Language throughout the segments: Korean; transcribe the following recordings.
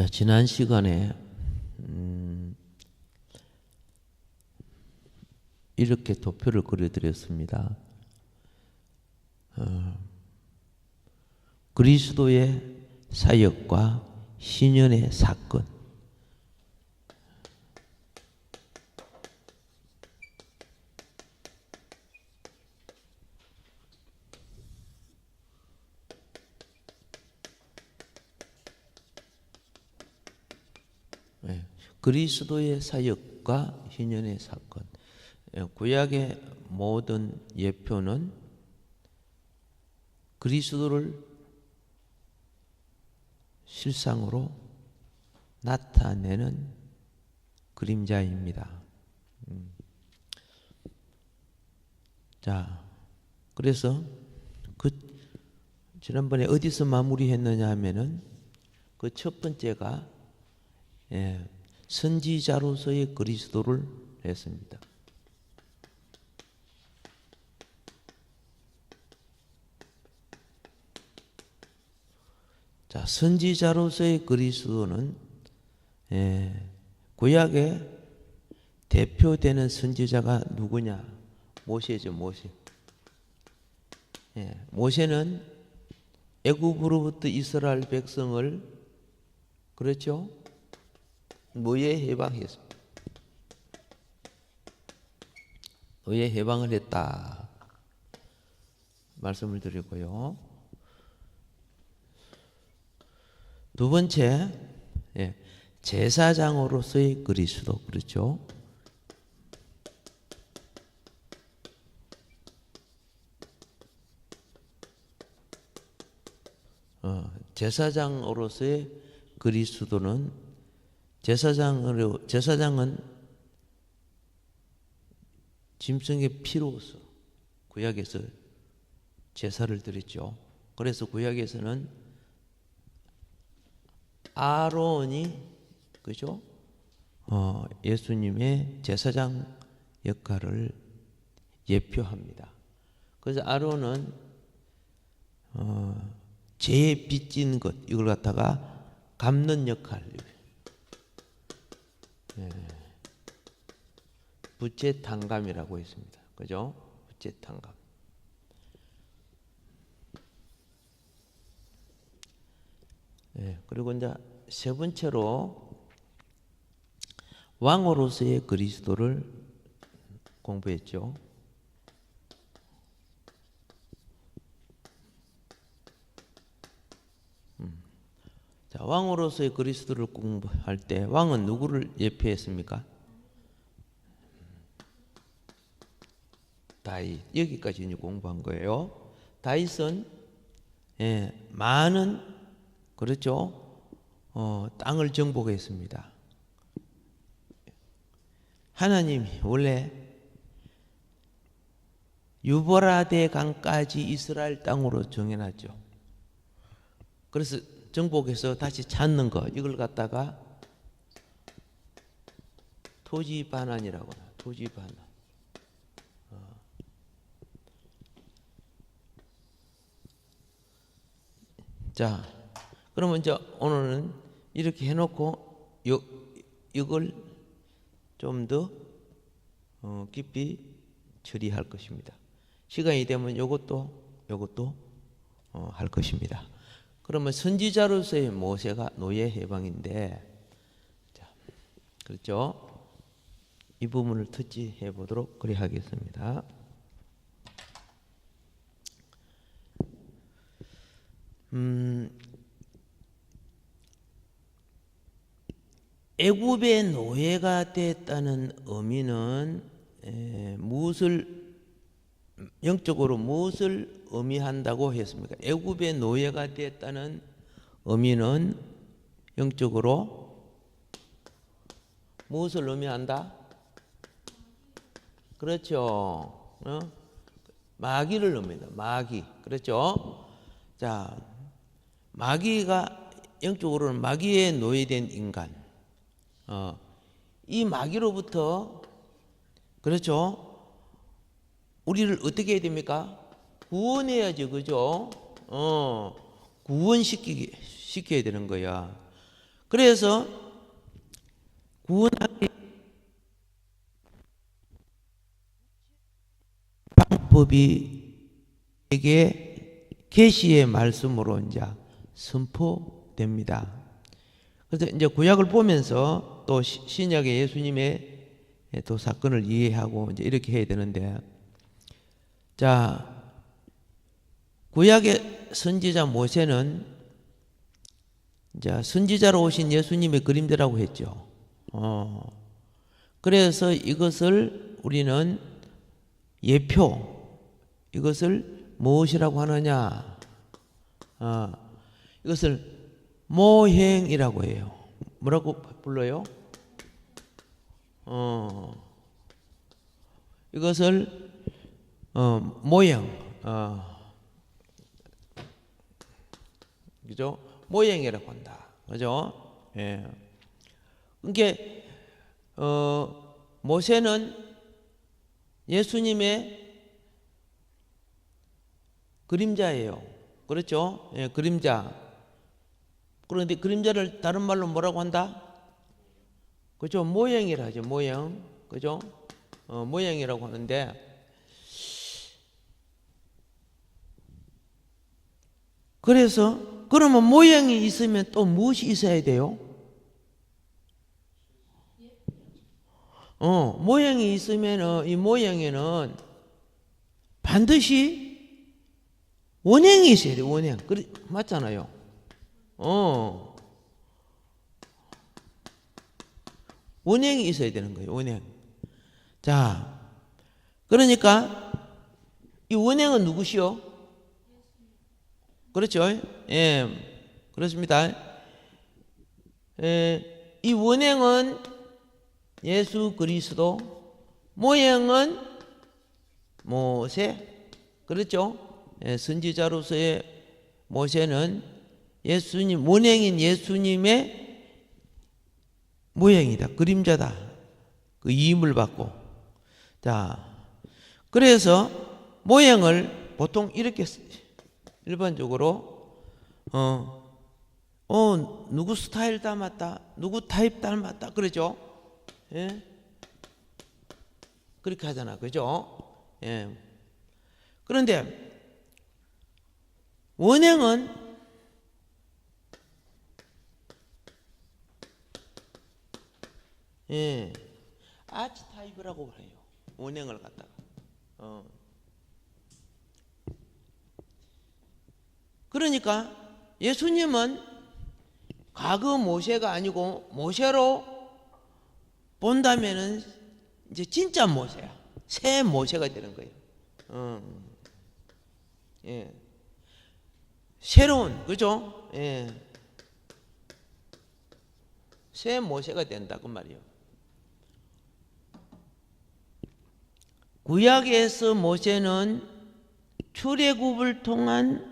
자, 지난 시간에 이렇게 도표를 그려드렸습니다. 그리스도의 사역과 신연의 사건. 그리스도의 사역과 신연의 사건. 구약의 모든 예표는 그리스도를 실상으로 나타내는 그림자입니다. 자, 그래서 지난번에 어디서 마무리했느냐 하면은 그 첫 번째가 선지자로서의 그리스도를 했습니다. 자, 선지자로서의 그리스도는 구약에 대표되는 선지자가 누구냐? 모세죠, 모세. 모세는 애굽으로부터 이스라엘 백성을 그렇죠? 노예 해방했습니다. 노예 해방을 했다 말씀을 드리고요. 두 번째, 제사장으로서의 그리스도, 그렇죠? 제사장으로서의 그리스도는 제사장은 짐승의 피로서 구약에서 제사를 드렸죠. 그래서 구약에서는 아론이 그죠? 예수님의 제사장 역할을 예표합니다. 그래서 아론은 죄에 빚진 것 이걸 갖다가 갚는 역할. 부채탕감이라고 했습니다. 그죠? 부채탕감. 그리고 이제 세 번째로 왕으로서의 그리스도를 공부했죠. 자, 왕으로서의 그리스도를 공부할 때 왕은 누구를 예표했습니까? 다윗. 여기까지 이제 공부한 거예요. 다윗은 많은 그렇죠. 땅을 정복했습니다. 하나님이 원래 유보라데 강까지 이스라엘 땅으로 정해놨죠. 그래서 정복해서 다시 찾는 거 이걸 갖다가 토지 반환이라고 해요. 토지 반환. 자, 그러면 이제 오늘은 이렇게 해놓고 이걸 좀 더 깊이 처리할 것입니다. 시간이 되면 이것도 할 것입니다. 그러면 선지자로서의 모세가 노예 해방인데, 자, 그렇죠? 이 부분을 터치해 보도록 그리 하겠습니다. 애굽의 노예가 됐다는 의미는 영적으로 무엇을 의미한다고 했습니까? 애굽의 노예가 됐다는 의미는 영적으로 무엇을 의미한다? 그렇죠. 마귀를 의미한다. 마귀. 그렇죠? 자, 마귀가 영적으로는 마귀에 노예된 인간. 이 마귀로부터 그렇죠? 우리를 어떻게 해야 됩니까? 구원해야죠, 그죠? 구원시켜야 되는 거야. 그래서 구원하기 방법이 에게 계시의 말씀으로 이제 선포됩니다. 그래서 이제 구약을 보면서 또 신약의 예수님의 또 사건을 이해하고 이제 이렇게 해야 되는데, 자, 구약의 선지자 모세는 이제 선지자로 오신 예수님의 그림자라고 했죠. 그래서 이것을 우리는 예표, 이것을 무엇이라고 하느냐? 이것을 모형이라고 해요. 뭐라고 불러요? 이것을 모형, 그죠? 모형이라고 한다. 그죠? 예. 그러니까 모세는 예수님의 그림자예요. 그렇죠? 예, 그림자. 그런데 그림자를 다른 말로 뭐라고 한다? 그죠? 모형이라 하죠. 모형. 그죠? 모형이라고 하는데, 그래서 그러면 모형이 있으면 또 무엇이 있어야 돼요? 모형이 있으면 이 모형에는 반드시 원형이 있어야 돼요. 원형. 맞잖아요. 원형이 있어야 되는 거예요. 원형. 자, 그러니까 이 원형은 누구시요? 그렇죠? 예, 그렇습니다. 이 원형은 예수 그리스도, 모형은 모세. 그렇죠? 예, 선지자로서의 모세는 예수님, 원형인 예수님의 모형이다. 그림자다. 그 이임을 받고. 자, 그래서 모형을 보통 이렇게 일반적으로 누구 스타일 닮았다, 누구 타입 닮았다, 그러죠? 예? 그렇게 하잖아, 그죠? 예. 그런데 원형은 아치타입이라고 해요. 원형을 갖다가. 그러니까 예수님은 과거 모세가 아니고 모세로 본다면은 이제 진짜 모세야. 새 모세가 되는 거예요. 예. 새로운, 그죠? 예. 새 모세가 된다 그 말이에요. 구약에서 모세는 출애굽을 통한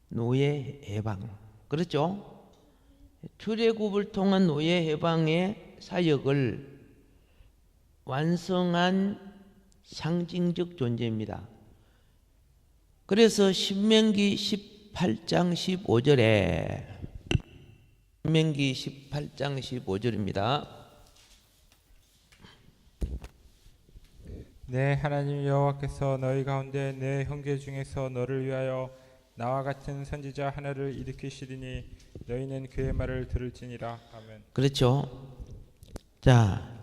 노예 해방, 그렇죠? 출애굽을 통한 노예 해방의 사역을 완성한 상징적 존재입니다. 그래서 신명기 18장 15절에 신명기 18장 15절입니다. 내 하나님 여호와께서 너희 가운데 내 형제 중에서 너를 위하여 나와 같은 선지자 하나를 일으키시리니 너희는 그의 말을 들을지니라. 아멘. 그렇죠. 자,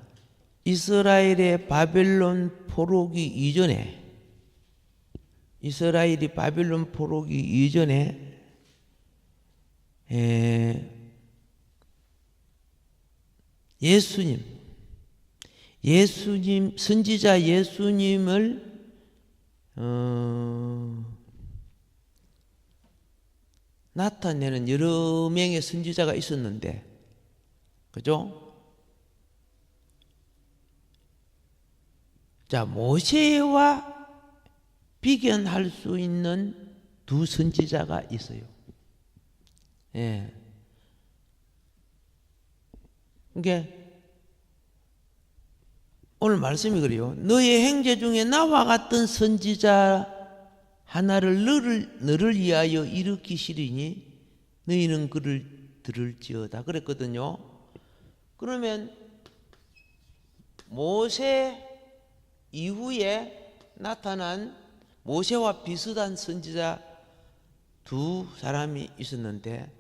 이스라엘의 바벨론 포로기 이전에, 이스라엘이 바벨론 포로기 이전에 예수님 선지자 예수님을 나타내는 여러 명의 선지자가 있었는데, 그죠? 자, 모세와 비견할 수 있는 두 선지자가 있어요. 예. 그러니까 오늘 말씀이 그래요. 너의 형제 중에 나와 같은 선지자 하나를 너를 위하여 일으키시리니 너희는 그를 들을지어다 그랬거든요. 그러면 모세 이후에 나타난 모세와 비슷한 선지자 두 사람이 있었는데,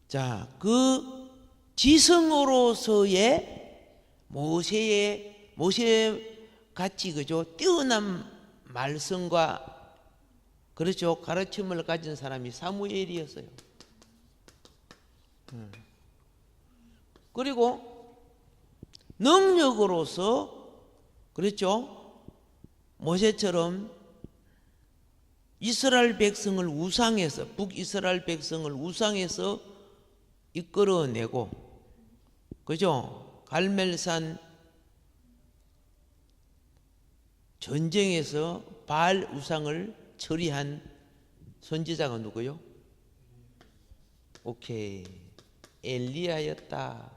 자, 그 지성으로서의 모세 같이 그죠 뛰어난 말씀과 그렇죠 가르침을 가진 사람이 사무엘이었어요. 그리고 능력으로서 그렇죠 모세처럼 이스라엘 백성을 우상에서 북이스라엘 백성을 우상에서 이끌어내고 그죠 갈멜산 전쟁에서 바알 우상을 처리한 선지자가 누구요? 오케이, 엘리야였다.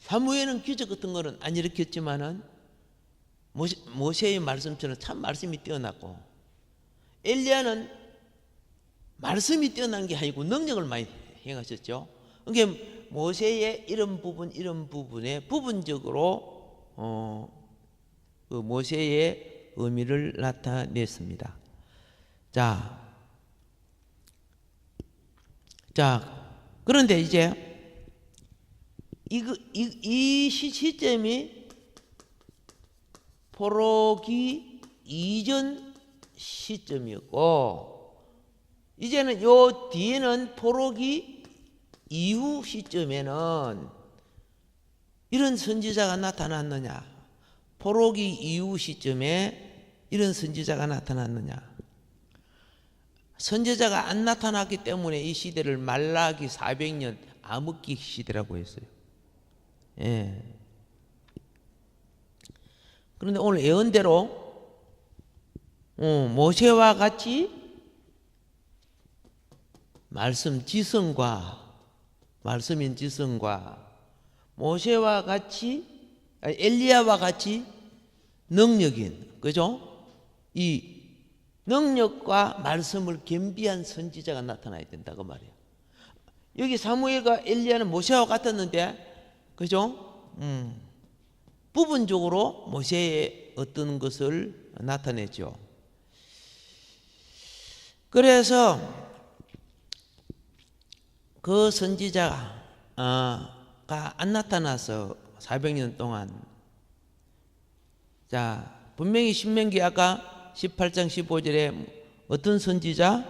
사무엘은 기적 같은 거는 안 일으켰지만은 모세의 말씀처럼 참 말씀이 뛰어났고, 엘리야는 말씀이 뛰어난 게 아니고 능력을 많이 행하셨죠. 그러니까 모세의 이런 부분에 부분적으로 그 모세의 의미를 나타냈습니다. 자, 그런데 이제 이 시점이 포로기 이전 시점이었고, 이제는 요 뒤에는 포로기 이후 시점에는 이런 선지자가 나타났느냐, 포로기 이후 시점에 이런 선지자가 나타났느냐. 선지자가 안 나타났기 때문에 이 시대를 말라기 400년 암흑기 시대라고 했어요. 예. 그런데 오늘 예언대로 모세와 같이 말씀인 지성과 모세와 같이 엘리야와 같이 능력인 그죠? 이 능력과 말씀을 겸비한 선지자가 나타나야 된다고 말이에요. 여기 사무엘과 엘리야는 모세와 같았는데 그죠? 부분적으로 모세의 어떤 것을 나타내죠. 그래서 그 선지자가 안 나타나서 400년 동안, 자, 분명히 신명기 아까 18장 15절에 어떤 선지자?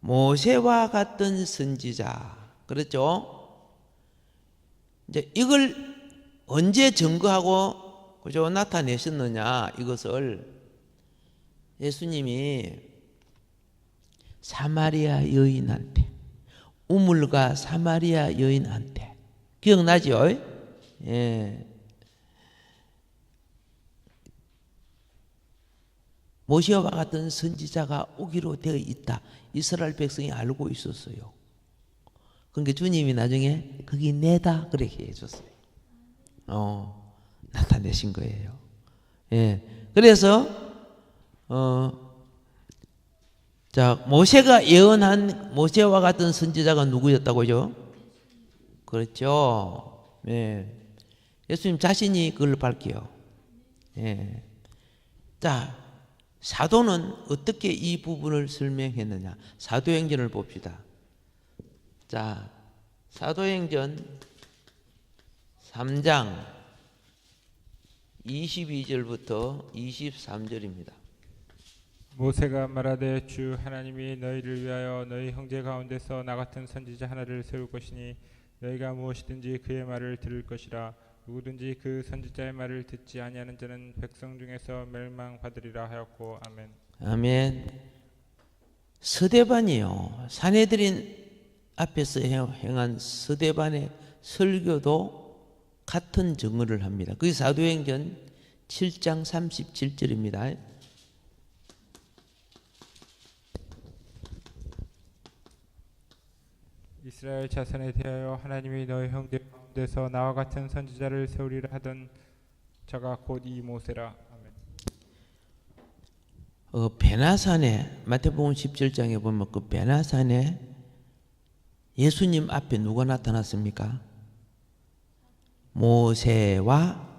모세와 같은 선지자. 그렇죠? 이제 이걸 언제 증거하고 그죠? 나타내셨느냐? 이것을 예수님이 사마리아 여인한테, 우물가 사마리아 여인한테, 기억나죠? 예. 모세와 같은 선지자가 오기로 되어 있다. 이스라엘 백성이 알고 있었어요. 그러니까 주님이 나중에 거기 내다 그렇게 해줬어요. 나타내신 거예요. 예. 그래서 자, 모세가 예언한 모세와 같은 선지자가 누구였다고요? 그렇죠. 예. 예수님 자신이 그걸 밝혀요. 예. 자, 사도는 어떻게 이 부분을 설명했느냐? 사도행전을 봅시다. 자, 사도행전 3장 22절부터 23절입니다. 모세가 말하되 주 하나님이 너희를 위하여 너희 형제 가운데서 나 같은 선지자 하나를 세울 것이니 너희가 무엇이든지 그의 말을 들을 것이라. 누구든지 그 선지자의 말을 듣지 아니하는 자는 백성 중에서 멸망받으리라 하였고. 아멘. 아멘. 서대반이요, 산헤드린 앞에서 행한 서대반의 설교도 같은 증언을 합니다. 그게 사도행전 7장 37절입니다. 이스라엘 자손에 대하여 하나님이 너희 형제 가운데서 나와 같은 선지자를 세우리라 하던 자가 곧 이 모세라. 베나산에 마태복음 17장에 보면 그 베나산에 예수님 앞에 누가 나타났습니까? 모세와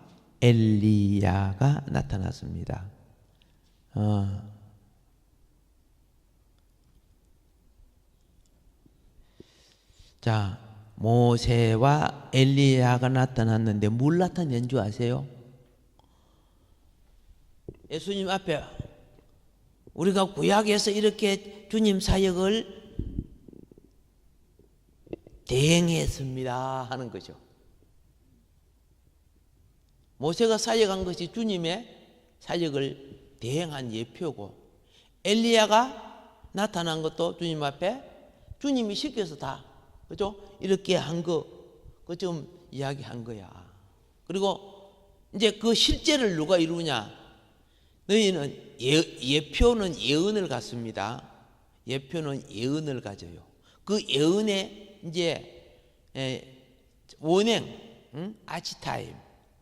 엘리야가 나타났습니다. 자, 모세와 엘리야가 나타났는데 뭘 나타낸 줄 아세요? 예수님 앞에 우리가 구약에서 이렇게 주님 사역을 대행했습니다 하는 거죠. 모세가 사역한 것이 주님의 사역을 대행한 예표고, 엘리야가 나타난 것도 주님 앞에 주님이 시켜서 다, 그죠? 이렇게 한 거, 그 좀 이야기한 거야. 그리고 이제 그 실제를 누가 이루냐? 너희는 예표는 예언을 갖습니다. 예표는 예언을 가져요. 그 예언의 이제 원행, 아치타임,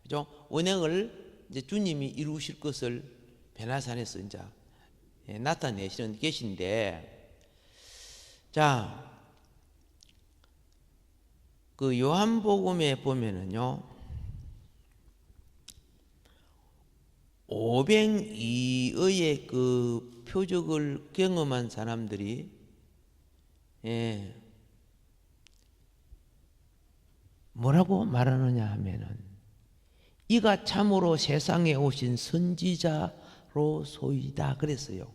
그죠? 원행을 이제 주님이 이루실 것을 베나산에서 이제 나타내시는 계신데, 자, 그 요한복음에 보면은요, 502의 그 표적을 경험한 사람들이 뭐라고 말하느냐 하면은, 이가 참으로 세상에 오신 선지자로소이다 그랬어요.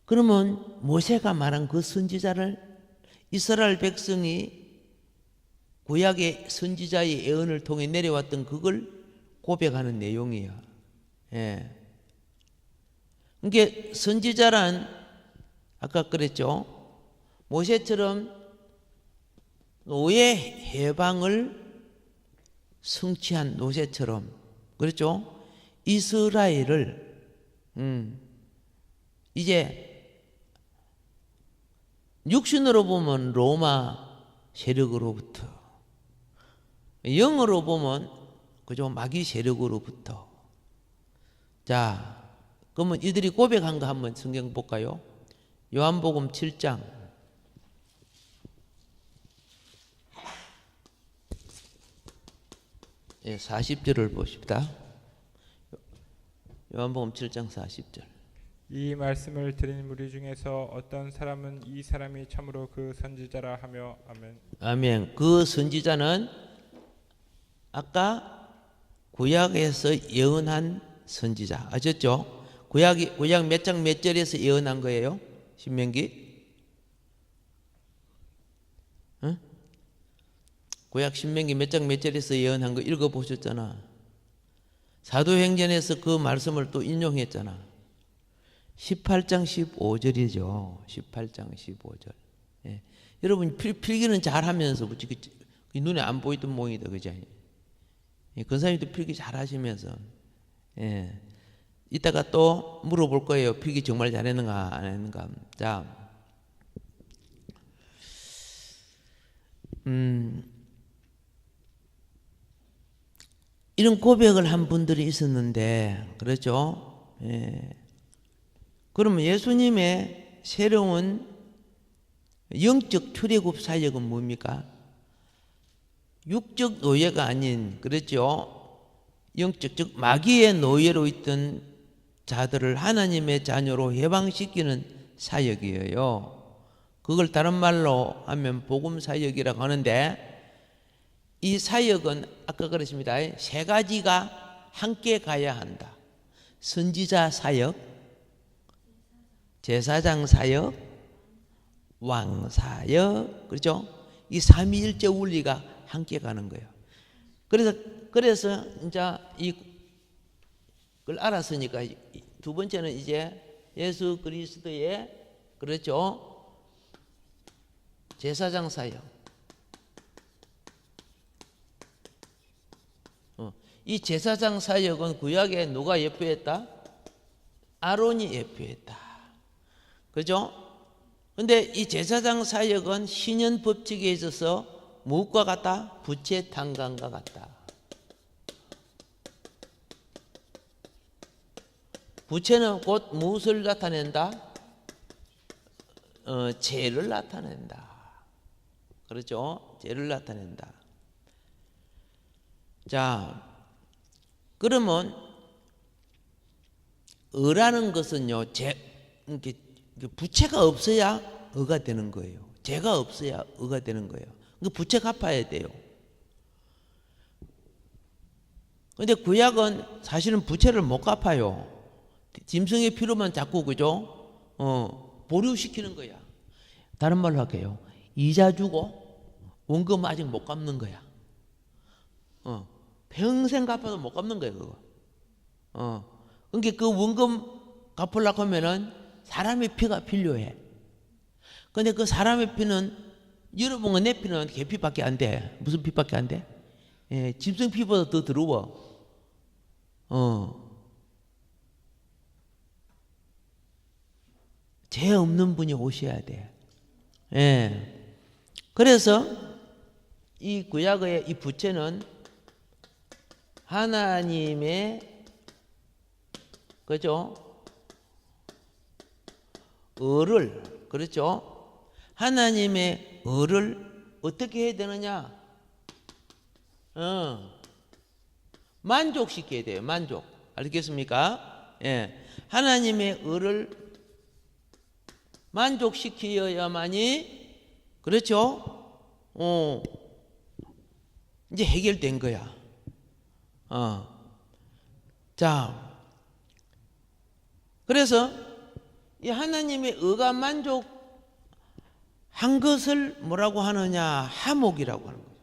그러면 모세가 말한 그 선지자를 이스라엘 백성이 구약의 선지자의 예언을 통해 내려왔던 그걸 고백하는 내용이야. 그러니까 선지자란 아까 그랬죠. 모세처럼 노예 해방을 성취한 모세처럼, 그렇죠? 이스라엘을 이제 육신으로 보면 로마 세력으로부터, 영으로 보면 그죠? 마귀 세력으로부터. 자, 그러면 이들이 고백한 거 한번 성경 볼까요? 요한복음 7장 40절을 보십시다. 요한복음 7장 40절. 이 말씀을 들은 무리 중에서 어떤 사람은 이 사람이 참으로 그 선지자라 하며 아멘. 아멘. 그 선지자는 아까 구약에서 예언한 선지자 아셨죠? 구약 몇 장 몇 절에서 예언한 거예요? 신명기? 응? 구약 신명기 몇 장 몇 절에서 예언한 거 읽어보셨잖아. 사도행전에서 그 말씀을 또 인용했잖아. 18장 15절이죠. 18장 15절. 예. 여러분 필기는 잘하면서 눈에 안 보이던 모양이다, 그죠? 권사님도 필기 잘하시면서, 예. 이따가 또 물어볼 거예요. 필기 정말 잘했는가 안 했는가. 자, 이런 고백을 한 분들이 있었는데, 그렇죠? 예. 그러면 예수님의 새로운 영적 출애굽 사역은 뭡니까? 육적 노예가 아닌, 그렇죠? 영적, 즉 마귀의 노예로 있던 자들을 하나님의 자녀로 해방시키는 사역이에요. 그걸 다른 말로 하면 복음 사역이라고 하는데, 이 사역은 아까 그랬습니다. 세 가지가 함께 가야 한다. 선지자 사역, 제사장 사역, 왕 사역, 그렇죠? 이 삼위일체 원리가 함께 가는 거예요. 그래서 이제 이걸 알았으니까 두 번째는 이제 예수 그리스도의, 그렇죠? 제사장 사역. 이 제사장 사역은 구약에 누가 예표했다? 아론이 예표했다. 그죠? 근데 이 제사장 사역은 신현 법칙에 있어서 무엇과 같다? 부채 탕감과 같다. 부채는 곧 무엇을 나타낸다? 죄를 나타낸다. 그렇죠? 죄를 나타낸다. 자, 그러면 의라는 것은요, 부채가 없어야 의가 되는 거예요. 죄가 없어야 의가 되는 거예요. 그 부채 갚아야 돼요. 근데 구약은 사실은 부채를 못 갚아요. 짐승의 피로만 자꾸, 그죠? 보류시키는 거야. 다른 말로 할게요. 이자 주고 원금 아직 못 갚는 거야. 평생 갚아도 못 갚는 거예요, 그거. 그러니까 그 원금 갚으려고 하면은 사람의 피가 필요해. 근데 그 사람의 피는, 여러분과 내 피는 개피밖에 안 돼. 무슨 피밖에 안 돼? 짐승 피보다 더 더러워. 죄 없는 분이 오셔야 돼. 그래서 이 구약의 이 부채는 하나님의, 그죠? 의를, 그렇죠? 하나님의 의를 어떻게 해야 되느냐? 만족시켜야 돼요. 만족. 알겠습니까? 하나님의 의를 만족시켜야만이, 그렇죠? 이제 해결된 거야. 자, 그래서 이 하나님의 의가 만족한 것을 뭐라고 하느냐? 화목이라고 하는 거죠.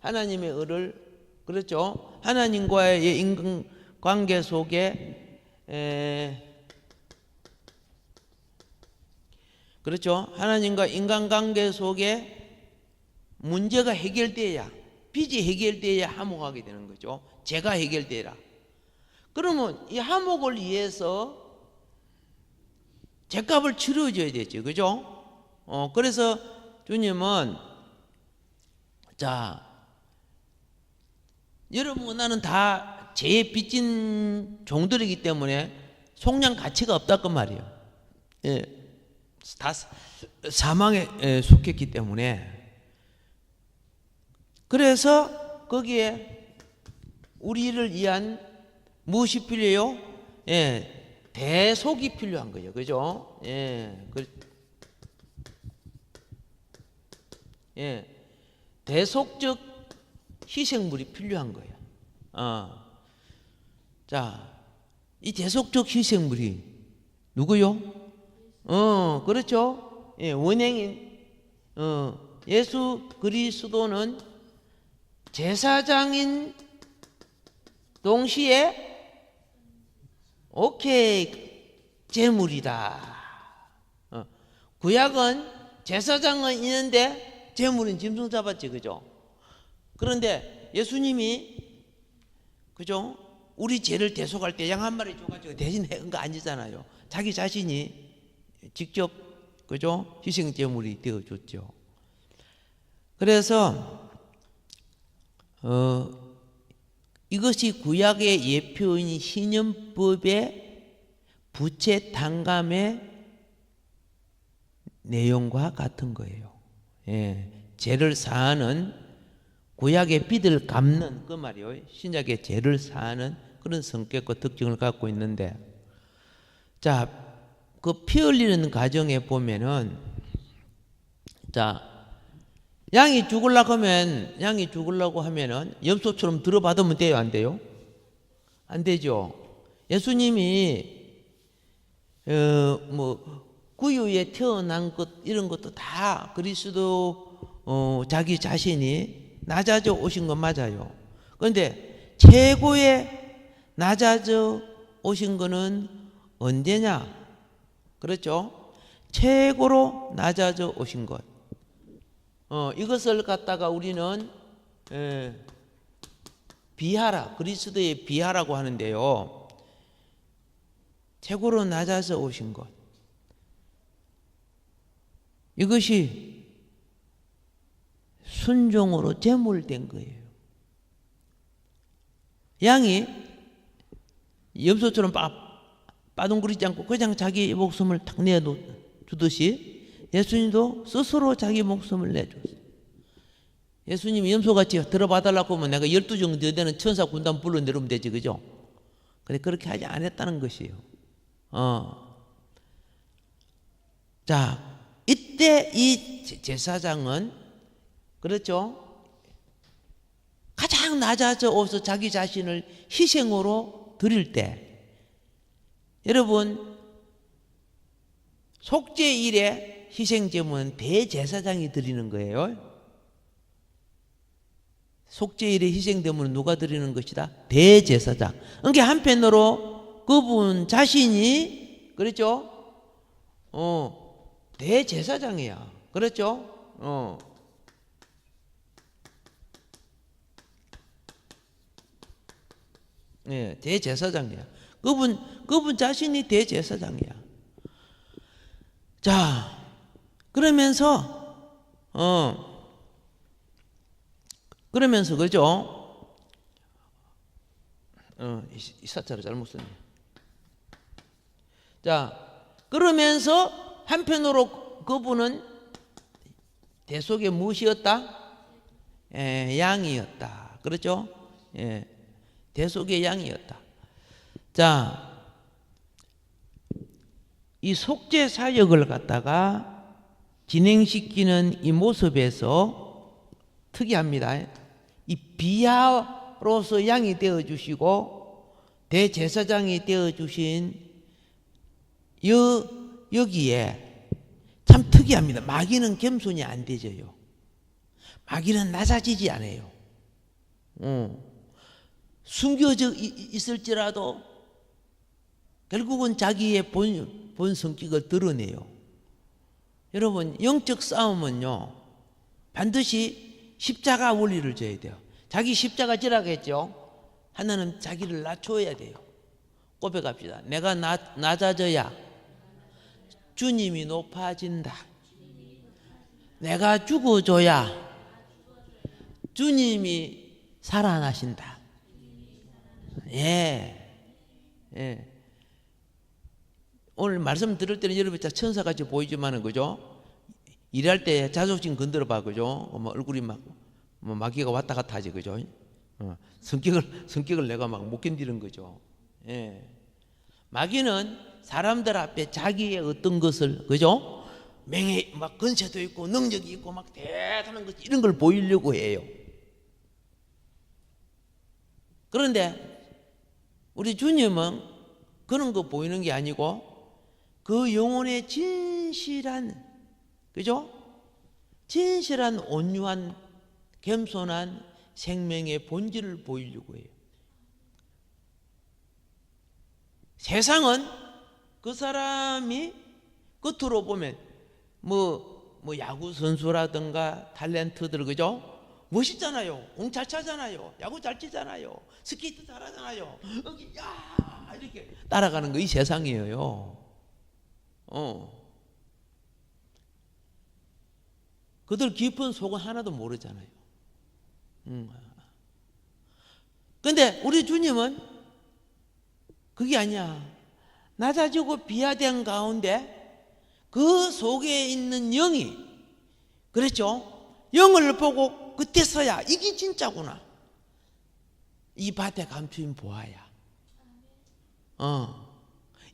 하나님의 의를, 그렇죠? 하나님과의 인간관계 속에, 그렇죠? 하나님과 인간관계 속에 문제가 해결돼야, 빚이 해결돼야 화목하게 되는 거죠. 죄가 해결돼라. 그러면 이 화목을 위해서 죄값을 치러줘야 되죠. 그죠? 그래서 주님은, 자, 여러분 나는 다 죄에 빚진 종들이기 때문에 속량 가치가 없다 그 말이에요. 다 사망에 속했기 때문에. 그래서 거기에 우리를 위한 무엇이 필요해요? 대속이 필요한 거예요. 그죠? 대속적 희생물이 필요한 거예요. 자, 이 대속적 희생물이 누구요? 그렇죠? 원행인 예수 그리스도는 제사장인 동시에 제물이다. 구약은 제사장은 있는데 제물은 짐승 잡았지, 그죠? 그런데 예수님이, 그죠? 우리 죄를 대속할 때 양 한 마리 줘가지고 대신 한 거 아니잖아요. 자기 자신이 직접, 그죠? 희생 제물이 되어줬죠. 그래서 이것이 구약의 예표인 신연법의 부채 탕감의 내용과 같은 거예요. 죄를 사하는, 구약의 빚을 갚는 그 말이에요. 신약의 죄를 사하는 그런 성격과 특징을 갖고 있는데, 자, 그 피 흘리는 과정에 보면은, 자, 양이 죽으려고 하면은 염소처럼 들어받으면 돼요, 안 돼요? 안 되죠. 예수님이 구유에 태어난 것 이런 것도 다 그리스도 자기 자신이 낮아져 오신 건 맞아요. 그런데 최고의 낮아져 오신 거는 언제냐? 그렇죠? 최고로 낮아져 오신 것. 이것을 갖다가 우리는 비하라, 그리스도의 비하라고 하는데요. 최고로 낮아져 오신 것. 이것이 순종으로 제물된 거예요. 양이 염소처럼 빠둥거리지 않고 그냥 자기 목숨을 탁 내주듯이 예수님도 스스로 자기 목숨을 내줬어요. 예수님이 염소같이 들어봐달라고 하면 내가 12 정도 되는 천사 군단 불러내려면 되지, 그죠? 근데 그렇게 하지 않았다는 것이에요. 자, 이때 이 제사장은, 그렇죠? 가장 낮아져서 자기 자신을 희생으로 드릴 때, 여러분, 속죄일에 희생제물은 대제사장이 드리는 거예요. 속죄일에 희생제물은 누가 드리는 것이다? 대제사장. 그러니까 한편으로 그분 자신이, 그렇죠? 대제사장이야. 그렇죠? 네, 대제사장이야. 그분 자신이 대제사장이야. 자, 그러면서 그죠? 이 사자를 잘못 썼네. 자, 그러면서 한편으로 그분은 대속의 무엇이었다? 양이었다. 그렇죠? 대속의 양이었다. 자, 이 속죄 사역을 갖다가 진행시키는 이 모습에서 특이합니다. 이 비하로서 양이 되어 주시고 대제사장이 되어 주신 여기에 참 특이합니다. 마귀는 겸손이 안 되져요. 마귀는 낮아지지 않아요. 숨겨져 있을지라도 결국은 자기의 본 성격을 드러내요. 여러분, 영적 싸움은요, 반드시 십자가 원리를 져야 돼요. 자기 십자가 지라고 했죠. 하나는 자기를 낮춰야 돼요. 고백합시다. 내가 낮아져야 주님이 높아진다. 내가 죽어줘야 주님이 살아나신다. 오늘 말씀 들을 때는 여러분 천사같이 보이지만은, 그죠? 일할 때 자존심 건드려 봐, 그죠? 얼굴이 마귀가 왔다 갔다 하지, 그죠? 성격을 내가 막 못 견디는 거죠. 마귀는 사람들 앞에 자기의 어떤 것을, 그죠? 막 건세도 있고 능력이 있고 막 대단한 것, 이런 걸 보이려고 해요. 그런데 우리 주님은 그런 거 보이는 게 아니고 그 영혼의 진실한, 그죠? 진실한 온유한 겸손한 생명의 본질을 보이려고 해요. 세상은 그 사람이 겉으로 보면 뭐 야구 선수라든가 탤런트들, 그죠? 멋있잖아요. 공 잘 차잖아요. 야구 잘 치잖아요. 스케이트 잘하잖아요. 야, 이렇게 따라가는 거 이 세상이에요. 그들 깊은 속은 하나도 모르잖아요. 근데 우리 주님은 그게 아니야. 낮아지고 비하된 가운데 그 속에 있는 영이, 그렇죠? 영을 보고 그때서야 이게 진짜구나. 이 밭에 감추인 보아야.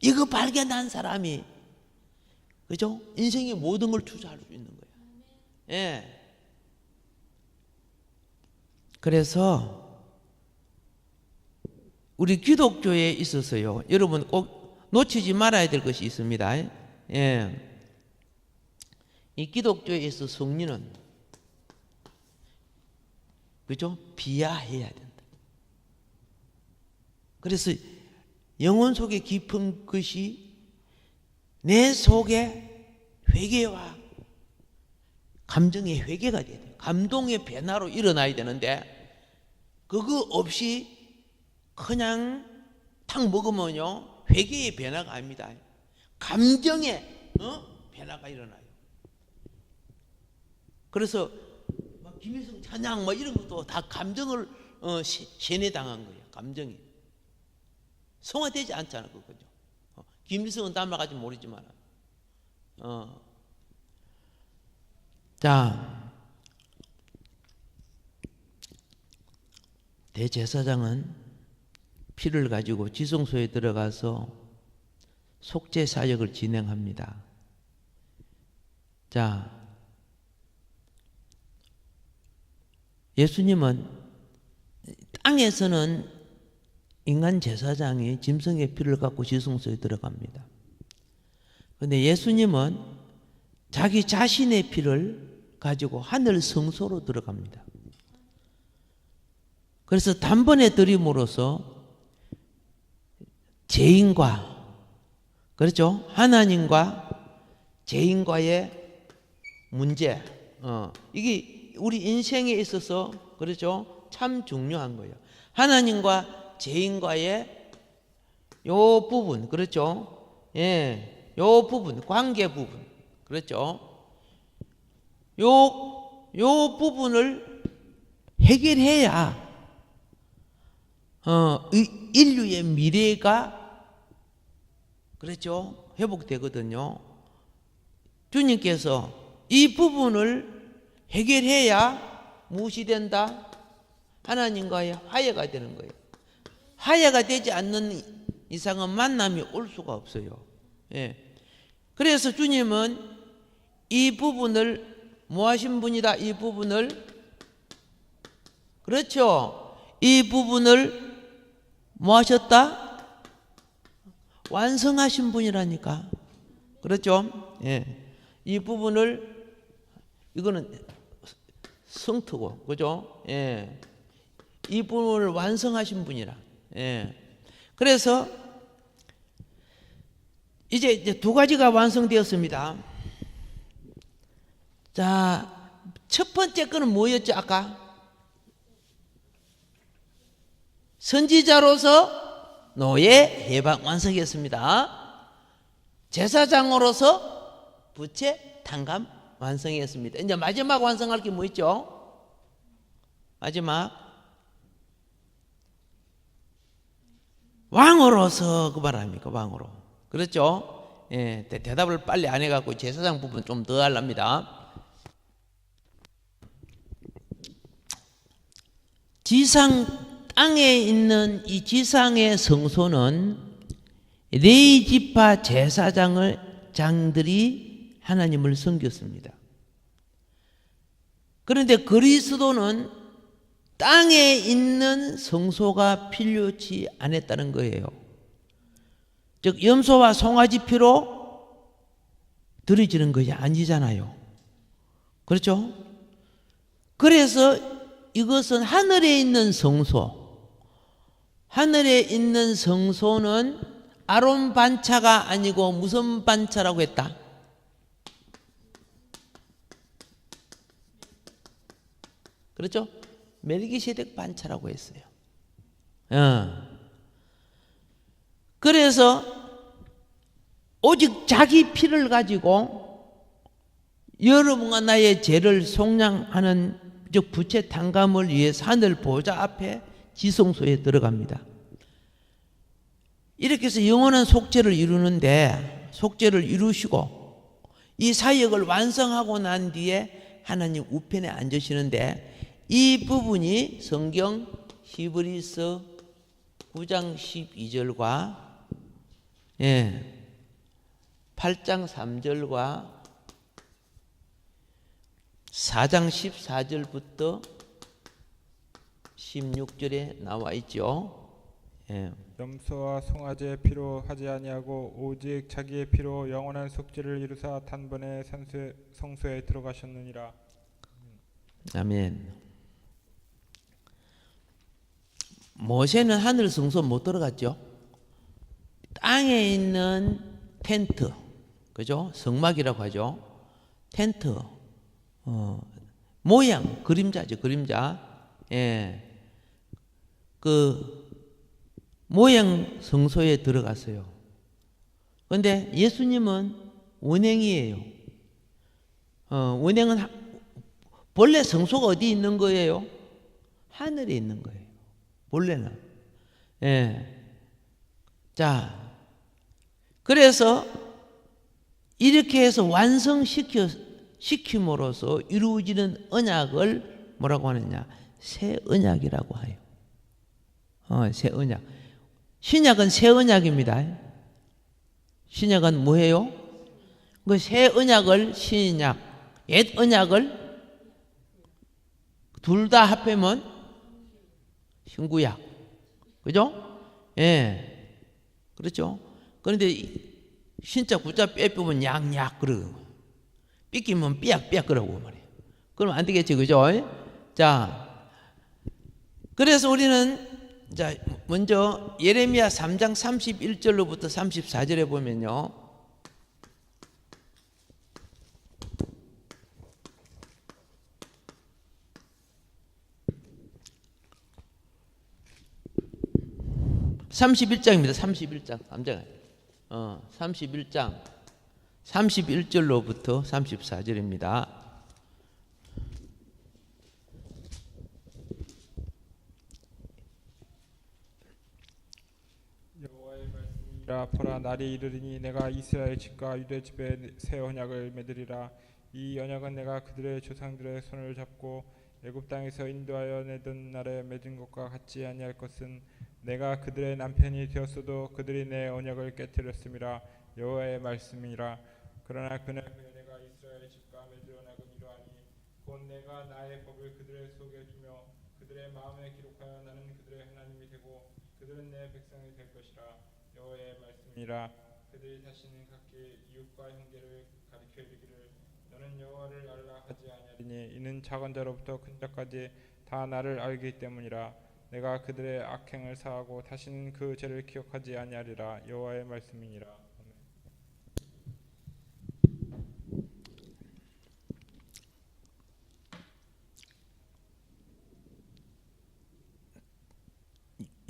이거 발견한 사람이, 그죠? 인생의 모든 걸 투자할 수 있는 거예요. 예. 그래서 우리 기독교에 있어서요, 여러분 꼭 놓치지 말아야 될 것이 있습니다. 예. 이 기독교에 있어 성리는, 그죠? 비하해야 된다. 그래서 영혼 속에 깊은 것이 내 속에 회개와 감정의 회개가 돼야 돼요. 감동의 변화로 일어나야 되는데 그거 없이 그냥 탁 먹으면요 회개의 변화가 아닙니다. 감정의 변화가 일어나요. 그래서 막 김일성 찬양 이런 것도 다 감정을 세뇌당한 거예요. 감정이 성화되지 않잖아, 그거죠. 김일성은 닮아가지 모르지만. 자, 대제사장은 피를 가지고 지성소에 들어가서 속죄 사역을 진행합니다. 자, 예수님은 땅에서는 인간 제사장이 짐승의 피를 갖고 지성소에 들어갑니다. 그런데 예수님은 자기 자신의 피를 가지고 하늘 성소로 들어갑니다. 그래서 단번에 드림으로써 죄인과, 그렇죠? 하나님과 죄인과의 문제, 이게 우리 인생에 있어서, 그렇죠? 참 중요한 거예요. 하나님과 죄인과의 요 부분, 그렇죠? 예, 요 부분, 관계 부분, 그렇죠? 요 부분을 해결해야 인류의 미래가, 그렇죠? 회복되거든요. 주님께서 이 부분을 해결해야 무엇이 된다? 하나님과의 화해가 되는 거예요. 화해가 되지 않는 이상은 만남이 올 수가 없어요. 예. 그래서 주님은 이 부분을 뭐 하신 분이다? 이 부분을, 그렇죠? 이 부분을 뭐 하셨다? 완성하신 분이라니까. 그렇죠? 예. 이 부분을, 이거는 성토고, 그죠? 예. 이 부분을 완성하신 분이라. 예. 그래서 이제 두 가지가 완성되었습니다. 자, 첫 번째 거는 뭐였죠, 아까? 선지자로서 노예 해방 완성했습니다. 제사장으로서 부채 탕감 완성했습니다. 이제 마지막 완성할 게 뭐 있죠? 마지막 왕으로서 그 말합니까? 왕으로. 그렇죠? 예, 대답을 빨리 안 해갖고 제사장 부분 좀 더 하랍니다. 지상 땅에 있는 이 지상의 성소는 레위 지파 제사장들이 하나님을 섬겼습니다. 그런데 그리스도는 땅에 있는 성소가 필요치 않았다는 거예요. 즉 염소와 송아지 피로 드려지는 것이 아니잖아요. 그렇죠? 그래서 이것은 하늘에 있는 성소, 하늘에 있는 성소는 아론 반차가 아니고 무슨 반차라고 했다? 그렇죠? 멜기세덱 반차라고 했어요. 그래서 오직 자기 피를 가지고 여러분과 나의 죄를 속량하는 즉 부채 탕감을 위해서 하늘 보좌 앞에 지성소에 들어갑니다. 이렇게 해서 영원한 속죄를 이루는데, 속죄를 이루시고 이 사역을 완성하고 난 뒤에 하나님 우편에 앉으시는데, 이 부분이 성경 히브리서 9장 12절과 8장 3절과 4장 14절부터 16절에 나와 있죠. 염소와 송아지의 피로 하지 아니하고 오직 자기의 피로 영원한 속죄를 이루사 단번에 성소에 들어가셨느니라. 아멘. 모세는 하늘 성소 못 들어갔죠. 땅에 있는 텐트, 그죠? 성막이라고 하죠. 텐트, 모양, 그림자죠, 그림자. 그 모양 성소에 들어갔어요. 그런데 예수님은 원행이에요. 원행은 본래 성소가 어디 있는 거예요? 하늘에 있는 거예요. 본래는. 자, 그래서 이렇게 해서 완성시킴으로써 이루어지는 언약을 뭐라고 하느냐? 새 언약이라고 해요. 새 언약. 신약은 새 언약입니다. 신약은 뭐예요? 그 새 언약을 신약, 옛 언약을 둘 다 합하면 신구약. 그죠? 예. 그렇죠? 그런데 신자 구자 빼보면 약약 그러고 삐끼면 삐약삐약 그러고 말이에요. 그럼 안 되겠지. 그죠? 자, 그래서 우리는 자, 먼저 예레미야 3장 31절로부터 34절에 보면요. (31장입니다) 31장 3장 31장 31절로부터 34절입니다. 여호와의 말씀이라. 보라, 날이 이르리니 내가 이스라엘 집과 유대 집에 새 언약을 맺으리라. 이 언약은 내가 그들의 조상들의 손을 잡고 애굽 땅에서 인도하여 내던 날에 맺은 것과 같지 아니할 것은 내가 그들의 남편이 되었어도 그들이 내 언약을 깨뜨렸음이라. 여호와의 말씀이라. 그러나 그날 후에 내가 이스라엘 집과 맺을 언약은 이러하니 곧 내가 나의 법을 그들의 속에 두며 그들의 마음에 기록하여 나는 그들의 하나님이 되고 그들은 내 백성이 될 것이라. 여호와의 말씀이라. 그들이 다시는 각기 이웃과 형제를 가리켜 이르기를 너는 여호와를 알라 하지 아니하리니 이는 작은 자로부터 큰 자까지 다 나를 알기 때문이라. 내가 그들의 악행을 사하고 다시는 그 죄를 기억하지 아니하리라. 여호와의 말씀이니라.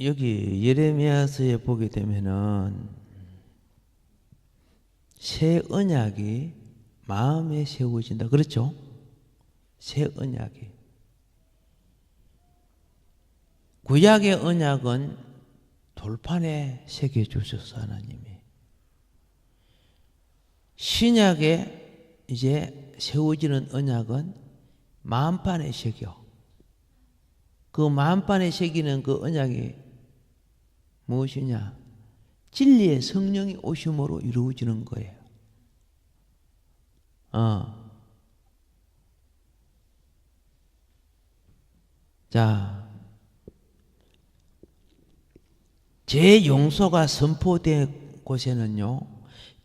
여기 예레미야서에 보게 되면은 새 언약이 마음에 세워진다. 그렇죠? 새 언약이. 구약의 언약은 돌판에 새겨주셔서 하나님이. 신약에 이제 세워지는 언약은 마음판에 새겨. 그 마음판에 새기는 그 언약이 무엇이냐? 진리의 성령이 오심으로 이루어지는 거예요. 자, 제 용서가 선포된 곳에는요,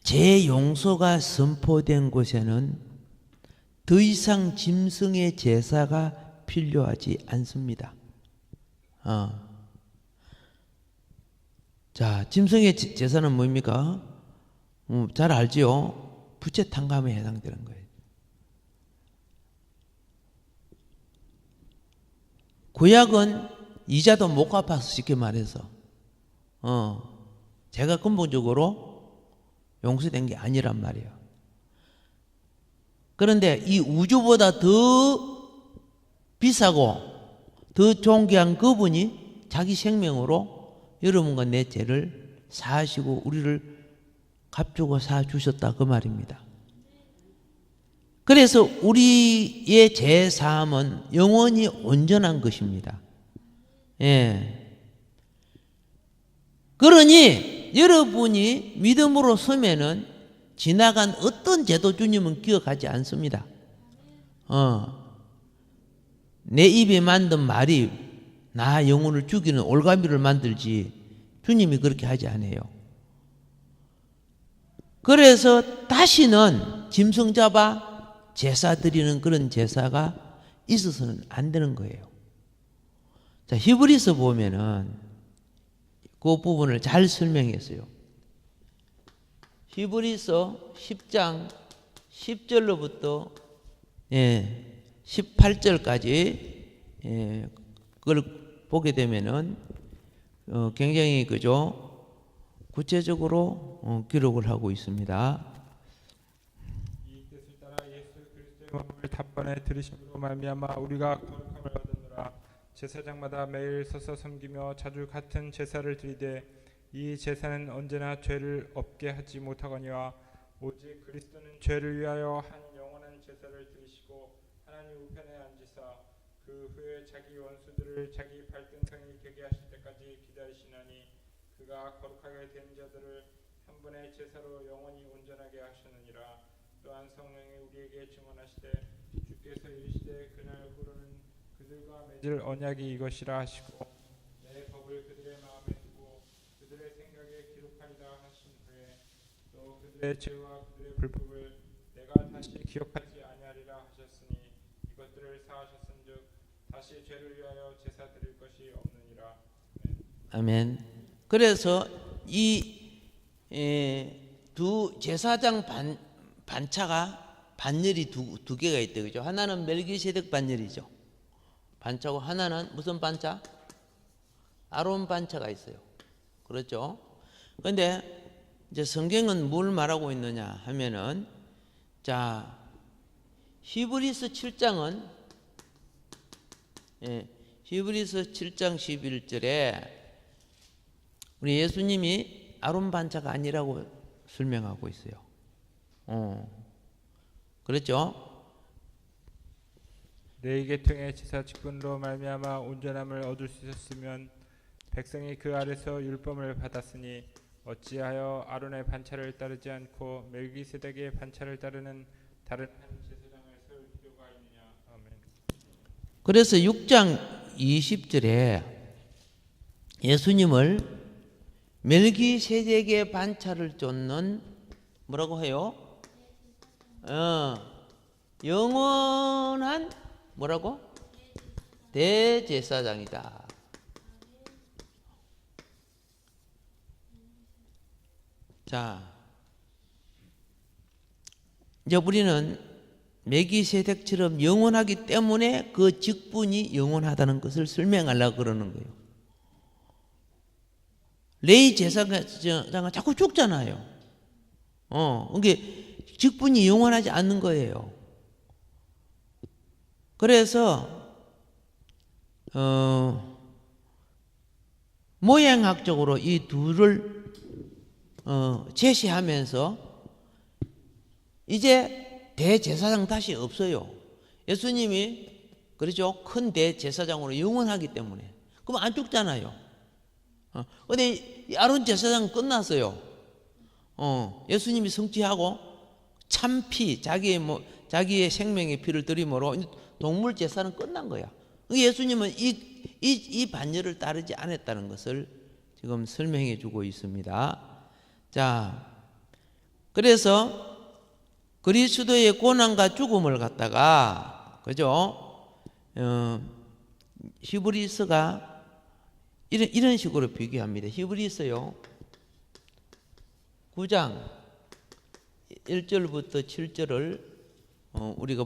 제 용서가 선포된 곳에는 더 이상 짐승의 제사가 필요하지 않습니다. 자, 짐승의 제사는 뭡니까? 잘 알지요? 부채 탕감에 해당되는 거예요. 구약은 이자도 못 갚아서 쉽게 말해서 제가 근본적으로 용서된 게 아니란 말이에요. 그런데 이 우주보다 더 비싸고 더 존귀한 그분이 자기 생명으로 여러분과 내 죄를 사하시고 우리를 값주고 사주셨다 그 말입니다. 그래서 우리의 죄 사함은 영원히 온전한 것입니다. 예. 그러니 여러분이 믿음으로 서면은 지나간 어떤 죄도 주님은 기억하지 않습니다. 내 입에 만든 말이 나 영혼을 죽이는 올가미를 만들지 주님이 그렇게 하지 않아요. 그래서 다시는 짐승 잡아 제사 드리는 그런 제사가 있어서는 안 되는 거예요. 자, 히브리서 보면은 그 부분을 잘 설명했어요. 히브리서 10장 10절로부터 18절까지 그걸 보게 되면은 굉장히 그죠 구체적으로 기록을 하고 있습니다. 이 뜻을 따라 예수 그리스도의 몸을 단번에 들으심으로 말미암아 우리가 거룩함을 얻었노라. 제사장마다 매일 서서 섬기며 자주 같은 제사를 드리되 이 제사는 언제나 죄를 없게 하지 못하거니와 오직 그리스도는 죄를 위하여 한 영원한 제사를 드리시고 하나님 우편에 앉으사 그 후에 자기 원수들을 자기 발등상이 되게 하실 때까지 기다리시나니 그가 거룩하게 된 자들을 한 번의 제사로 영원히 온전하게 하셨느니라. 또한 성령이 우리에게 증언하시되 주께서 이르시되 그날 후로는 그들과 맺을 언약이 이것이라 하시고 내 법을 그들의 마음에 두고 그들의 생각에 기록하리라 하신 후에 또 그들의 죄와 그들의 불법을 내가 다시 기억하지 아니하리라 하셨으니 이것들을 사하셨은즉 다시 죄를 위하여 제사 드릴 것이 없느니라. 아멘. 그래서 이 두 제사장 반차가 반열이 두 개가 있대, 그죠? 하나는 멜기세덱 반열이죠. 반차고 하나는 무슨 반차? 아론 반차가 있어요. 그렇죠? 그런데 이제 성경은 뭘 말하고 있느냐 하면은, 자, 히브리서 7장은 히브리서 7장 11절에 우리 예수님이 아론 반차가 아니라고 설명하고 있어요. 그렇죠? 내 계통의 제사 직분으로 말미암아 온전함을 얻을 수 있었으면 백성이 그 아래서 율법을 받았으니 어찌하여 아론의 반차를 따르지 않고 멜기세덱의 반차를 따르는 다른 한 제사장을 세울 필요가 있느냐. 아멘. 그래서 6장 20절에 예수님을 멜기세덱의 반차를 쫓는 뭐라고 해요? 영원한 뭐라고? 대제사장이다. 자, 이제 우리는 멜기세덱처럼 영원하기 때문에 그 직분이 영원하다는 것을 설명하려고 그러는 거예요. 레위 제사장은 자꾸 죽잖아요. 그게 직분이 영원하지 않는 거예요. 그래서 모양학적으로 이 둘을 제시하면서 이제 대제사장 다시 없어요. 예수님이 그렇죠? 큰 대제사장으로 영원하기 때문에. 그럼 안 죽잖아요. 근데 아론 제사장 끝났어요. 예수님이 성취하고 참피 자기의 생명의 피를 드림으로 동물 제사는 끝난 거야. 예수님은 이 반열을 따르지 않았다는 것을 지금 설명해 주고 있습니다. 자, 그래서 그리스도의 고난과 죽음을 갖다가 그죠? 히브리서가 이런 식으로 비교합니다. 히브리서요 9장 1절부터 7절을 우리가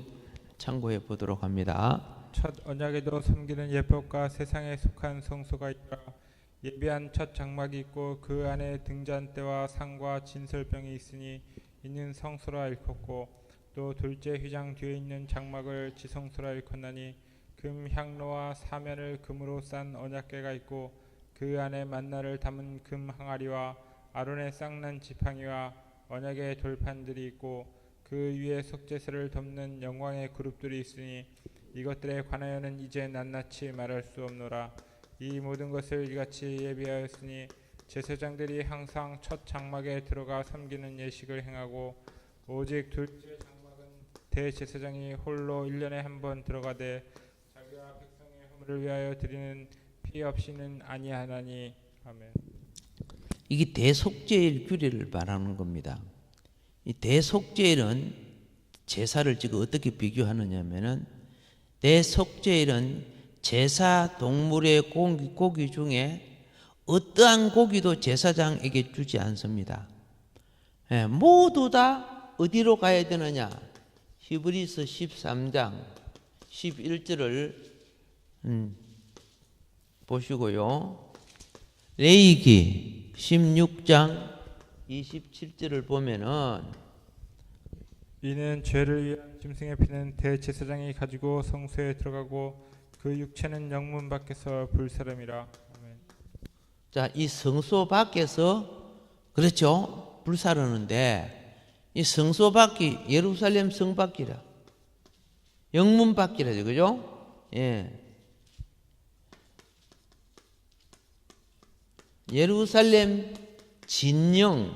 참고해 보도록 합니다. 첫 언약에도 섬기는 예법과 세상에 속한 성소가 있다. 예비한 첫 장막이 있고 그 안에 등잔대와 상과 진설병이 있으니 이는 성소라 일컫고 또 둘째 휘장 뒤에 있는 장막을 지성소라 일컫나니 금 향로와 사면을 금으로 싼 언약궤가 있고 그 안에 만나를 담은 금 항아리와 아론의 쌍난 지팡이와 언약의 돌판들이 있고 그 위에 속죄소를 덮는 영광의 그룹들이 있으니 이것들에 관하여는 이제 낱낱이 말할 수 없노라. 이 모든 것을 이같이 예비하였으니 제사장들이 항상 첫 장막에 들어가 섬기는 예식을 행하고 오직 둘째 장막은 대제사장이 홀로 1년에 한 번 들어가되 자기와 백성의 허물을 위하여 드리는 피 없이는 아니하나니. 아멘. 이게 대속죄일 규례를 말하는 겁니다. 이 대속죄일은 제사를 지금 어떻게 비교하느냐면은 대속죄일은 제사 동물의 고기 중에 어떠한 고기도 제사장에게 주지 않습니다. 모두 다 어디로 가야 되느냐? 히브리서 13장 11절을 보시고요. 레위기 16장 27절을 보면은 이는 죄를 위한 짐승의 피는 대제사장이 가지고 성소에 들어가고 그 육체는 영문 밖에서 불사름이라. 아멘. 자, 이 성소 밖에서 그렇죠? 불사르는데 이 성소 밖이 예루살렘 성 밖이라 영문 밖이라죠, 그죠? 예. 예루살렘 진영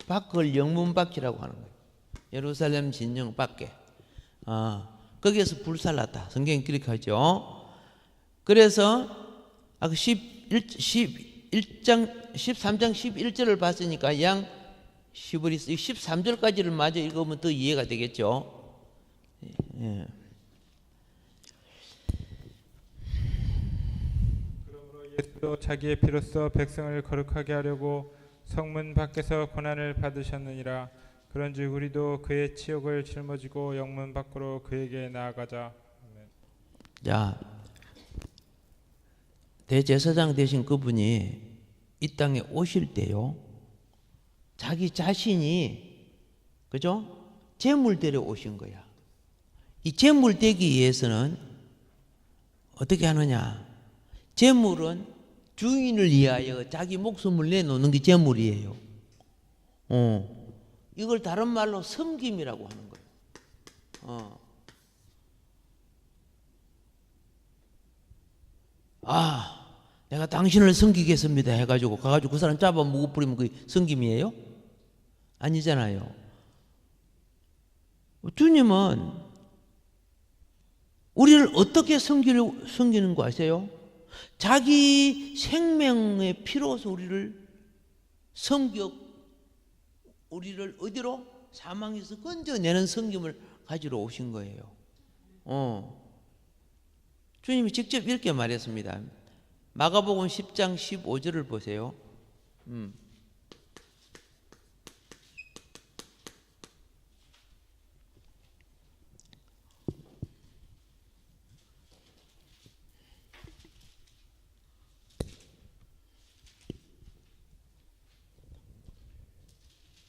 밖을 영문 밖이라고 하는 거예요. 예루살렘 진영 밖에. 거기에서 불살랐다. 성경이 그렇게 하죠. 그래서 아까 13장 11절을 봤으니까 양 13절까지를 마저 읽으면 더 이해가 되겠죠. 예. 그러므로 예수도 자기의 피로써 백성을 거룩하게 하려고 성문 밖에서 고난을 받으셨느니라. 그런즉 우리도 그의 치욕을 짊어지고 영문 밖으로 그에게 나아가자. 아멘. 자, 대제사장 되신 그분이 이 땅에 오실 때요, 자기 자신이 그죠? 제물 되려 오신 거야. 이 제물 되기 위해서는 어떻게 하느냐? 제물은 주인을 위하여 자기 목숨을 내놓는 게 제물이에요. 이걸 다른 말로 섬김이라고 하는 거예요. 내가 당신을 섬기겠습니다 해가지고 가가지고 그 사람 잡아 무고 뿌리면 그게 섬김이에요? 아니잖아요. 주님은 우리를 어떻게 섬기는 거 아세요? 자기 생명의 피로서 우리를 섬겨 우리를 어디로? 사망에서 건져내는 섬김을 가지러 오신 거예요. 주님이 직접 이렇게 말했습니다. 마가복음 10장 15절을 보세요.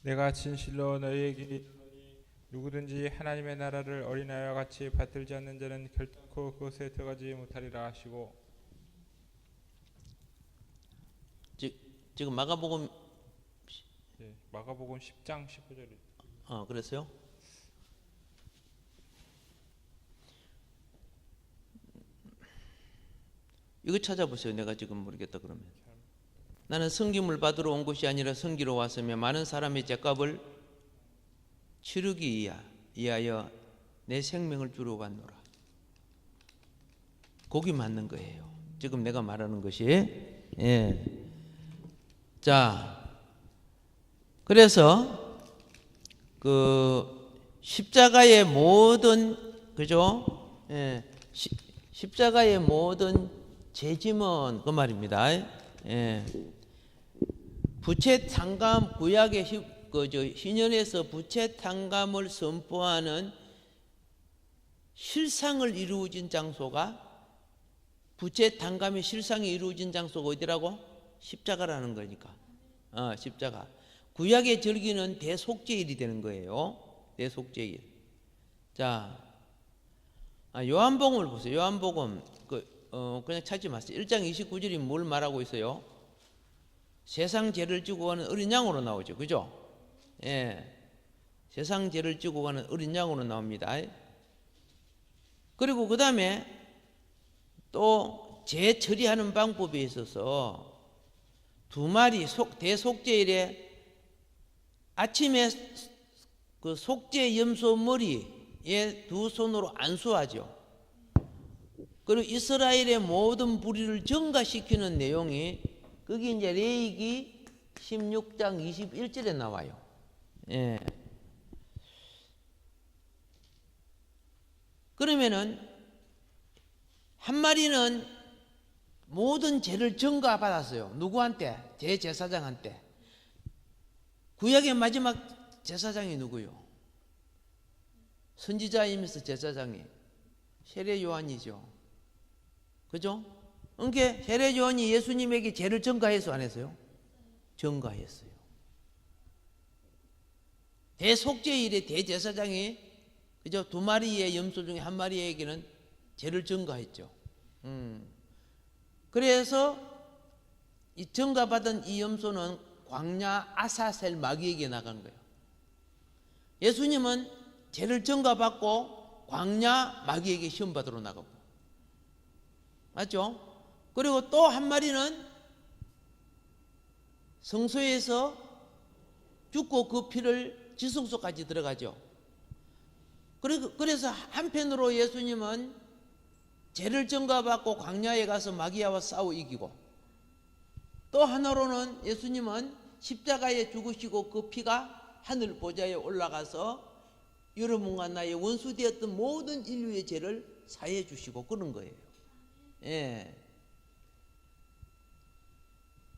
내가 진실로 너희에게 이르노니 누구든지 하나님의 나라를 어린아이와 같이 받들지 않는 자는 결코 그곳에 들어가지 못하리라 하시고. 지금 마가복음 마가복음 10장 15절이. 그랬어요? 이거 찾아보세요. 내가 지금 모르겠다 그러면. 나는 섬김을 받으러 온 것이 아니라 섬기러 왔으며 많은 사람의 죗값을 치르기 위하여 내 생명을 주러 왔노라. 거기 맞는 거예요. 지금 내가 말하는 것이. 예. 자, 그래서 그 십자가의 모든 그죠? 예. 십자가의 모든 죄짐은 그 말입니다. 예. 부채 탕감 구약의 신연에서 부채 탕감을 선포하는 실상을 이루어진 장소가 부채 탕감의 실상이 이루어진 장소가 어디라고? 십자가라는 거니까. 십자가. 구약의 절기는 대속죄일이 되는 거예요. 대속죄일. 자, 요한복음을 보세요. 요한복음 그냥 찾지 마세요. 1장 29절이 뭘 말하고 있어요? 세상 죄를 지고 가는 어린 양으로 나오죠. 그죠? 예. 세상 죄를 지고 가는 어린 양으로 나옵니다. 그리고 그 다음에 또 죄 처리하는 방법에 있어서 두 마리 대속죄일에 아침에 그 속죄 염소 머리에 두 손으로 안수하죠. 그리고 이스라엘의 모든 불의를 정가시키는 내용이 거기 이제 레위기 16장 21절에 나와요. 예. 그러면은 한 마리는 모든 죄를 전가받았어요. 누구한테? 대제사장한테. 구약의 마지막 제사장이 누구요? 선지자이면서 제사장이 세례 요한이죠. 그죠? 그러니까 세례 요한이 예수님에게 죄를 전가해서 안 했어요? 전가했어요. 대속죄일에 대제사장이 그죠? 두 마리의 염소 중에 한 마리에게는 죄를 전가했죠. 그래서 이 전가받은 이 염소는 광야 아사셀 마귀에게 나간 거예요. 예수님은 죄를 전가받고 광야 마귀에게 시험받으러 나가고, 맞죠? 그리고 또 한 마리는 성소에서 죽고 그 피를 지성소까지 들어가죠. 그래서 한편으로 예수님은 죄를 전가받고 광야에 가서 마귀와 싸워 이기고, 또 하나로는 예수님은 십자가에 죽으시고 그 피가 하늘 보좌에 올라가서 여러분과 나의 원수 되었던 모든 인류의 죄를 사해 주시고 그런 거예요. 예.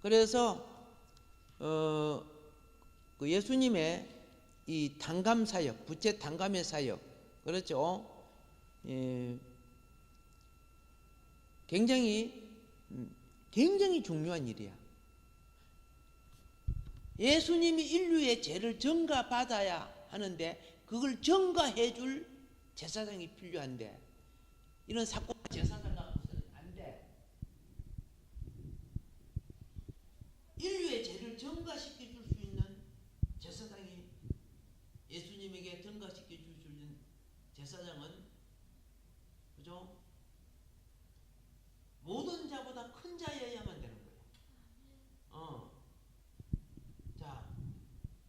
그래서 그 예수님의 이 단감 사역, 부채 단감의 사역, 그렇죠? 예. 굉장히 중요한 일이야. 예수님이 인류의 죄를 전가받아야 하는데 그걸 전가해 줄 제사장이 필요한데, 이런 사건 제사장이 없으면 안 돼. 인류의 죄를 전가시켜 줄 수 있는 제사장이, 예수님에게 전가시켜 줄 수 있는 제사장은, 그죠? 모든 자보다 큰 자여야만 되는 거예요. 자,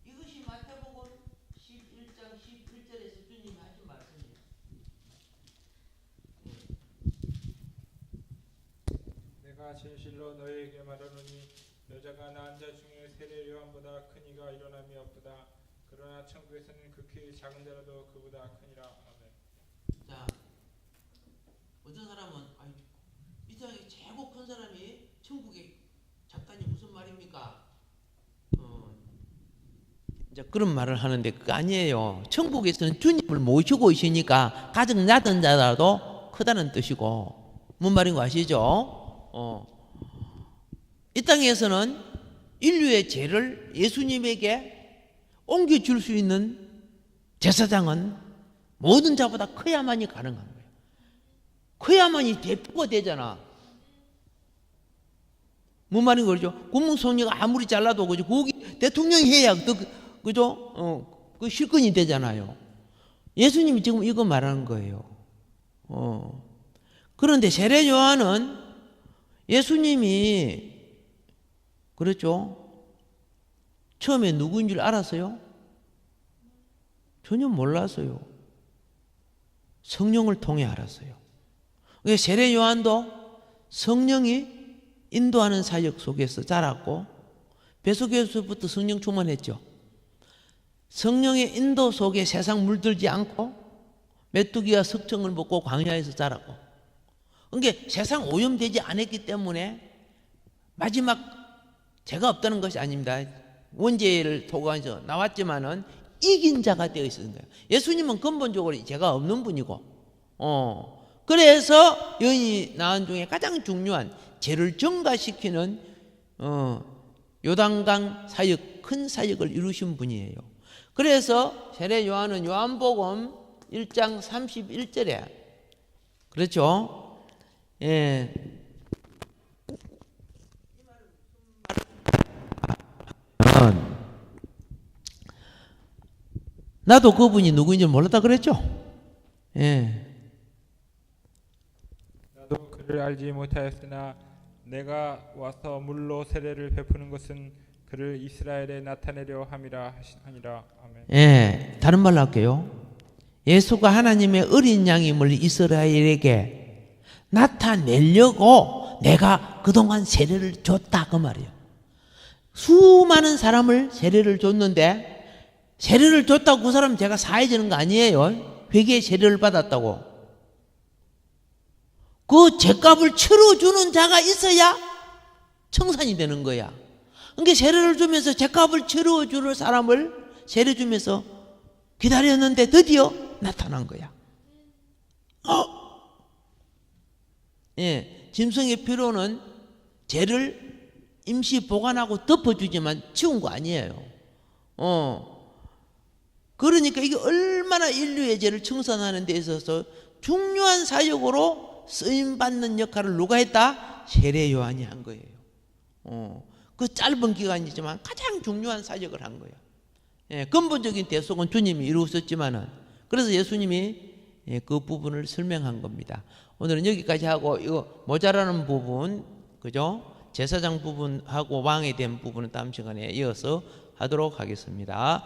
이것이 마태복음 11장 11절에서 주님이 하신 말씀이에요. 내가 진실로 너희에게 말하노니 여자가 낳은 자 중에 세례 요한보다 큰 이가 일어남이 없도다. 그러나 천국에서는 극히 작은 자라도 그보다 크니라. 아멘. 자, 어떤 사람은 이 세상에 최고 큰 사람이 천국에 작다니 무슨 말입니까? 이제 그런 말을 하는데 그거 아니에요. 천국에서는 주님을 모시고 있으니까 가장 낮은 자라도 크다는 뜻이고, 뭔 말인 거 아시죠? 이 땅에서는 인류의 죄를 예수님에게 옮겨줄 수 있는 제사장은 모든 자보다 커야만이 가능한 거예요. 커야만이 대표가 되잖아. 뭔 말인 거죠? 국무총리가 아무리 잘라도 그죠? 거기 대통령이 해야 그죠? 그 실권이 되잖아요. 예수님이 지금 이거 말하는 거예요. 그런데 세례 요한은 예수님이, 그렇죠? 처음에 누구인 줄 알았어요? 전혀 몰랐어요. 성령을 통해 알았어요. 세례 요한도 성령이 인도하는 사역 속에서 자랐고, 뱃속에서부터 성령 충만했죠. 성령의 인도 속에 세상 물들지 않고 메뚜기와 석청을 먹고 광야에서 자랐고, 그러니까 세상 오염되지 않았기 때문에 마지막 죄가 없다는 것이 아닙니다. 원죄를 토고해서 나왔지만은 이긴 자가 되어 있었던 거예요. 예수님은 근본적으로 죄가 없는 분이고, 그래서 여인이 낳은 중에 가장 중요한 죄를 전가시키는 요단강 사역, 큰 사역을 이루신 분이에요. 그래서 세례 요한은 요한복음 1장 31절에, 그렇죠? 예. 나도 그분이 누구인지 몰랐다 그랬죠? 예. 나도 그를 알지 못하였으나 내가 와서 물로 세례를 베푸는 것은 그를 이스라엘에 나타내려 함이라 하니라. 아멘. 예. 다른 말로 할게요. 예수가 하나님의 어린 양임을 이스라엘에게 나타내려고 내가 그동안 세례를 줬다, 그 말이에요. 수많은 사람을 세례를 줬는데, 세례를 줬다고 그 사람 제가 사해지는 거 아니에요. 회개의 세례를 받았다고. 그 죄값을 치러주는 자가 있어야 청산이 되는 거야. 그러니까 세례를 주면서 죄값을 치러줄 사람을 세례 주면서 기다렸는데 드디어 나타난 거야. 예, 짐승의 피로는 죄를 임시 보관하고 덮어주지만 치운 거 아니에요. 그러니까 이게 얼마나 인류의 죄를 청산하는 데 있어서 중요한 사역으로 쓰임받는 역할을 누가 했다? 세례 요한이 한 거예요. 그 짧은 기간이지만 가장 중요한 사역을 한 거예요. 예, 근본적인 대속은 주님이 이루셨지만은 그래서 예수님이 그 부분을 설명한 겁니다. 오늘은 여기까지 하고 이거 모자라는 부분, 그죠? 제사장 부분하고 왕에 대한 부분은 다음 시간에 이어서 하도록 하겠습니다.